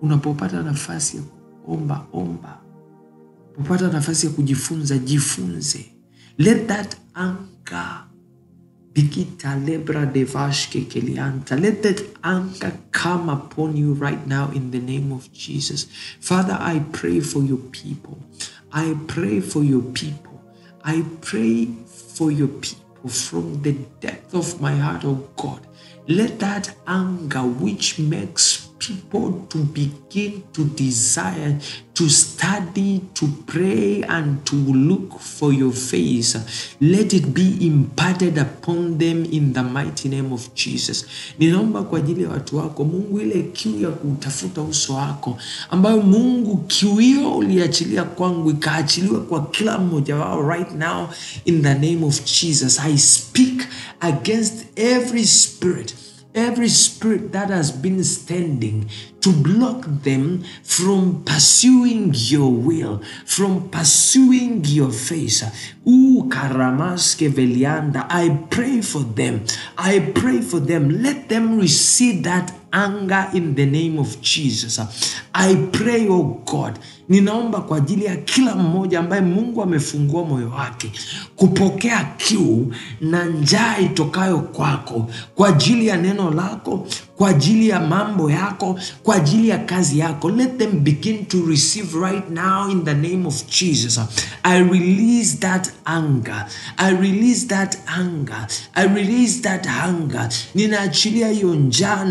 Unapopata nafasi ya kuomba, omba. Unapopata nafasi ya kujifunza, jifunze. Let that anchor Bikita lebra devashke kelianta. Let that anchor come upon you right now in the name of Jesus. Father, I pray for your people. I pray for your people. I pray for your people from the depth of my heart, oh God. Let that anger which makes people to begin to desire to study, to pray, and to look for your face, let it be imparted upon them in the mighty name of Jesus. Ninaomba kwa ajili ya watu wako Mungu, ile kiu ya kutafuta uso wako ambayo Mungu kiu hiyo uliachilia kwangu ikaachiliwa kwa kila mmoja wao right now in the name of Jesus. I speak against every spirit that has been standing to block them from pursuing your will, from pursuing your face. Karamaske velianda. I pray for them. Let them receive that anger in the name of Jesus. I pray, oh God, ninaomba kwa ajili ya kila mmoja ambaye Mungu amefungua moyo wake kupokea kiu na njaa itokayo kwako, kwa ajili ya neno lako, kwa ajili ya mambo yako, kwa ajili ya kazi yako. Let them begin to receive right now in the name of Jesus. I release that anger. Ninaachilia hiyo njaa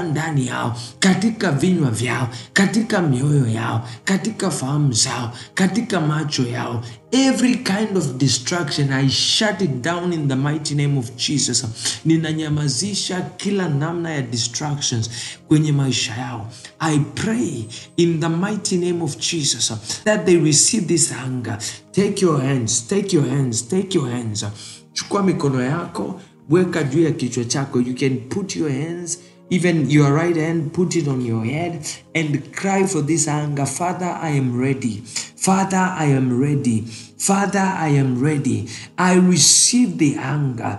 ndani yao. Katika vinywa vyao, katika mioyo yao, katika fahamu zao, katika macho yao. Every kind of distraction, I shut it down in the mighty name of Jesus. Ninanyamazisha kila namna ya distractions kwenye maisha yao. I pray in the mighty name of Jesus that they receive this anger. Take your hands. Chukua mikono yako, weka juu ya kichwa chako. You can put your hands, even your right hand, put it on your head and cry for this anger. Father, I am ready. I receive the anger.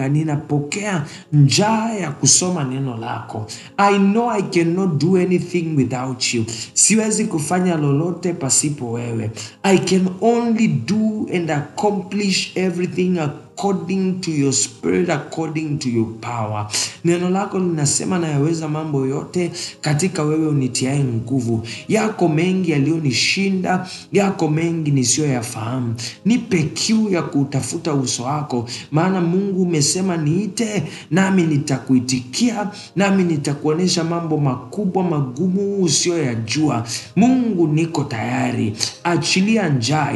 Ninapokea njaa ya kusoma neno lako. I know I cannot do anything without you. Siwezi kufanya lolote pasipo wewe. I can only do and accomplish everything according to your spirit, according to your power. Neno lako linasema nayaweza mambo yote katika wewe unitiaye nguvu. Yako mengi yaliyonishinda, yako mengi nisiyoyafahamu. Nipe kiu ya kutafuta uso wako, maana Mungu umesema niite nami nitakuitikia, nami nitakuonesha mambo makubwa magumu usiyoyajua. Mungu, niko tayari. Achilia njaa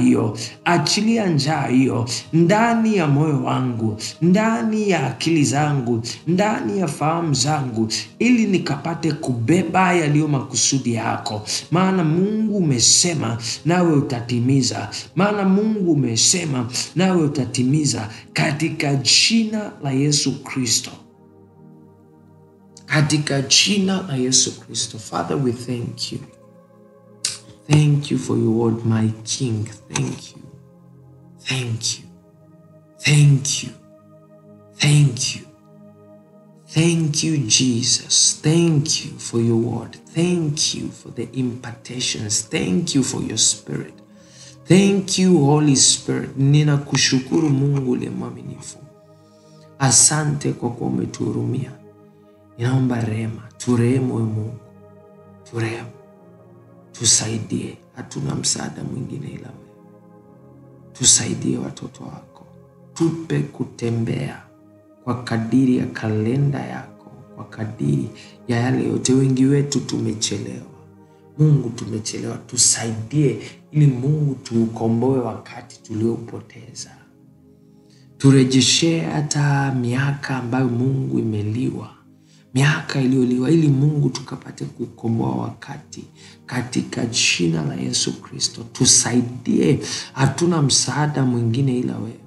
hiyo ndani ya moyo wangu, ndani ya akili zangu, ndani ya fahamu zangu, ili nikapate kubeba yaliyo makusudi yako. Maana Mungu umesema nawe utatimiza. Katika jina la Yesu Kristo. Father, we thank you. Thank you for your word, my King. Thank you, Jesus. Thank you for your word. Thank you for the impartations. Thank you for your spirit. Thank you, Holy Spirit. Ninakushukuru Mungu uliye mwaminifu. Asante kwa kuwa umetuhurumia. Ninaomba rehema. Turehemu Mungu. Tusaidie. Hatuna msaada mwingine ila wewe. Tusaidie watoto wako. Tupe kutembea kwa kadiri ya kalenda yako, kwa kadiri ya yale yote. Wengi wetu tumechelewa. Mungu, tumechelewa. Tusaidie ili Mungu tuukomboe wakati tuliopoteza. Turejeshe hata miaka ambayo Mungu imeliwa, miaka iliyoliwa, ili Mungu tukapate kukomboa wakati, katika jina la Yesu Kristo. Tusaidie. Hatuna msaada mwingine ila wewe.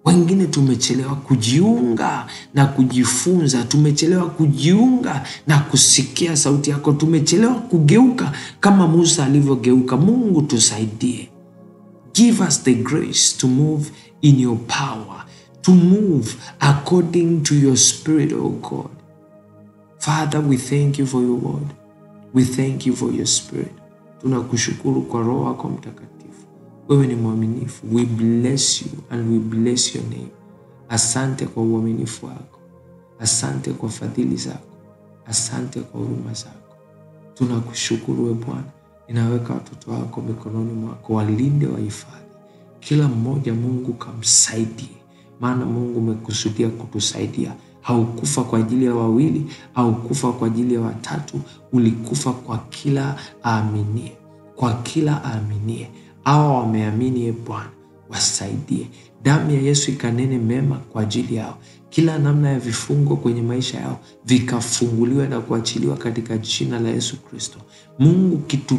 Wengine tumechelewa kujiunga na kujifunza, tumechelewa kujiunga na kusikia sauti yako, tumechelewa kugeuka kama Musa alivyogeuka. Mungu tusaidie. Give us the grace to move in your power, to move according to your spirit, oh God. Father, we thank you for your word. We thank you for your spirit. Tunakushukuru kwa Roho wako Mtakatifu. Wewe ni mwaminifu. We bless you and we bless your name. Asante kwa uaminifu wako. Asante kwa fadhili zako. Asante kwa huruma zako. Tunakushukuru we Bwana. Ninaweka watoto wako mikononi mwako, walinde, wahifadhi. Kila mmoja Mungu kamsaidie. Maana Mungu umekusudia kutusaidia. Haukufa kwa ajili ya wawili, haukufa kwa ajili ya watatu, ulikufa kwa kila aaminie. Kwa kila aaminie. Hao wameamini Bwana, wasaidie. Damu ya Yesu ikanene mema kwa ajili yao. Kila namna ya vifungo kwenye maisha yao vikafunguliwa na kuachiliwa katika jina la Yesu Kristo. Mungu, kitu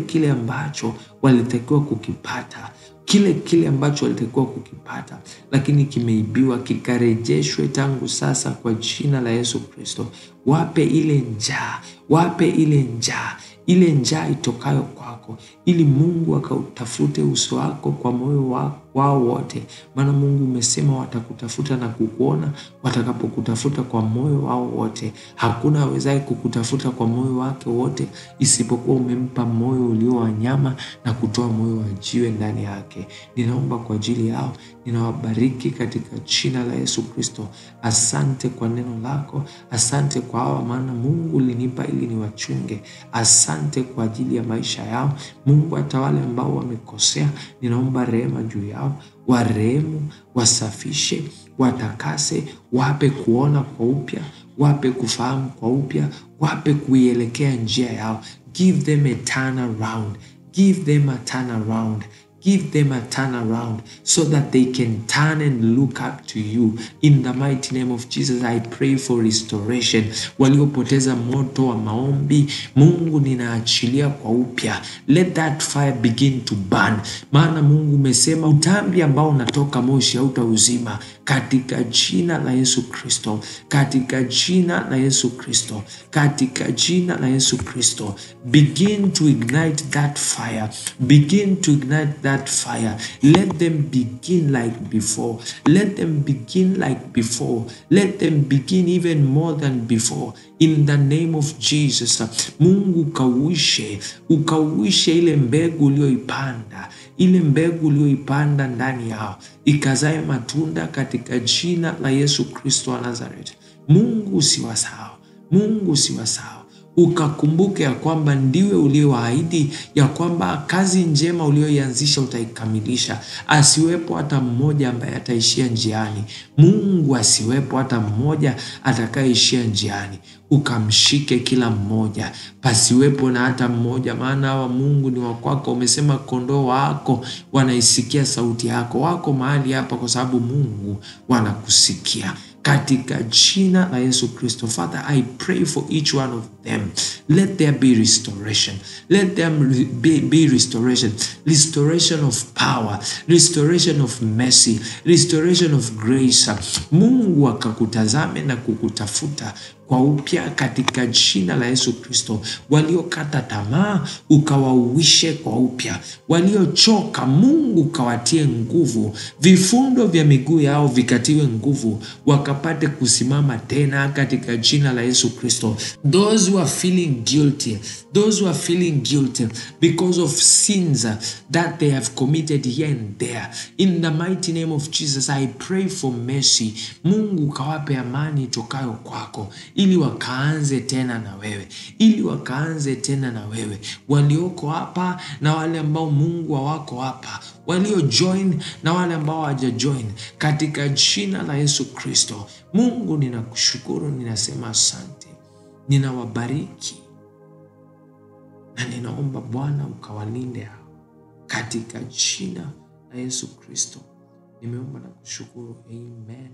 kile ambacho walitakiwa kukipata, kile ambacho walitakiwa kukipata lakini kimeibiwa, kikarejeshwe tangu sasa kwa jina la Yesu Kristo. Wape ile njaa, wape ile njaa itokayo kwako, ili Mungu akautafute uso wako kwa moyo wao wote. Maana Mungu umesema watakutafuta na kukuona watakapokutafuta kwa moyo wao wote. Hakuna awezaye kukutafuta kwa moyo wake wote isipokuwa umempa moyo ulio wa nyama na kutoa moyo wa jiwe ndani yake. Ninaomba kwa ajili yao, ninawabariki katika jina la Yesu Kristo. Asante kwa neno lako, asante kwa hawa, maana Mungu ulinipa ili niwachunge. Asante kwa ajili ya maisha yao Mungu. Hata wale ambao wamekosea, ninaomba rehema juu yao, warehemu, wasafishe, watakase, wape kuona kwa upya, wape kufahamu kwa upya, wape kuielekea njia yao. Give them a turnaround. Give them a turnaround. Give them a turnaround so that they can turn and look up to you. In the mighty name of Jesus, I pray for restoration. Waliopoteza moto wa maombi, Mungu ninaachilia kwa upya. Let that fire begin to burn. Maana Mungu umesema utambi ambao unatoka moshi hautauzima. Katika jina la Yesu Kristo, katika jina la Yesu Kristo, katika jina la Yesu Kristo, begin to ignite that fire. Begin to ignite that fire. Let them begin like before. Let them begin like before. Let them begin even more than before. In the name of Jesus, Mungu ukauishe ile mbegu ulioipanda, ile mbegu ulioipanda ndani yao, ikazae matunda katika jina la Yesu Kristo wa Nazareth. Mungu usiwasahau, Mungu usiwasahau. Ukakumbuke ya kwamba ndiwe ulioahidi ya kwamba kazi njema ulioianzisha utaikamilisha. Asiwepo hata mmoja ambaye ataishia njiani. Mungu, asiwepo hata mmoja atakayeishia njiani. Ukamshike kila mmoja, pasiwepo na hata mmoja, maana hawa Mungu ni wa kwako. Umesema kondoo wako wanaisikia sauti yako. Wako mahali hapa kwa sababu Mungu wanakusikia. Katika jina la Yesu Kristo, Father, I pray for each one of them. Let there be restoration. Let them be restoration. Restoration of power. Restoration of mercy. Restoration of grace. Mungu akakutazame na kukutafuta kwa upya katika jina la Yesu Kristo. Waliokata tamaa ukawauishe kwa upya. Waliochoka Mungu ukawatie nguvu. Vifundo vya miguu yao vikatiwe nguvu, wakapate kusimama tena katika jina la Yesu Kristo. Those who are feeling guilty, those who are feeling guilty because of sins that they have committed here and there, in the mighty name of Jesus, I pray for mercy. Mungu kawape amani tokayo kwako, ili wakaanze tena na wewe, ili wakaanze tena na wewe. Walioko hapa na wale ambao Mungu hawako hapa, walio join na wale ambao hawaja join, katika jina la Yesu Kristo. Mungu ninakushukuru, ninasema asante, ninawabariki na ninaomba Bwana ukawalinde hao katika jina la Yesu Kristo. Nimeomba na kushukuru. Amen.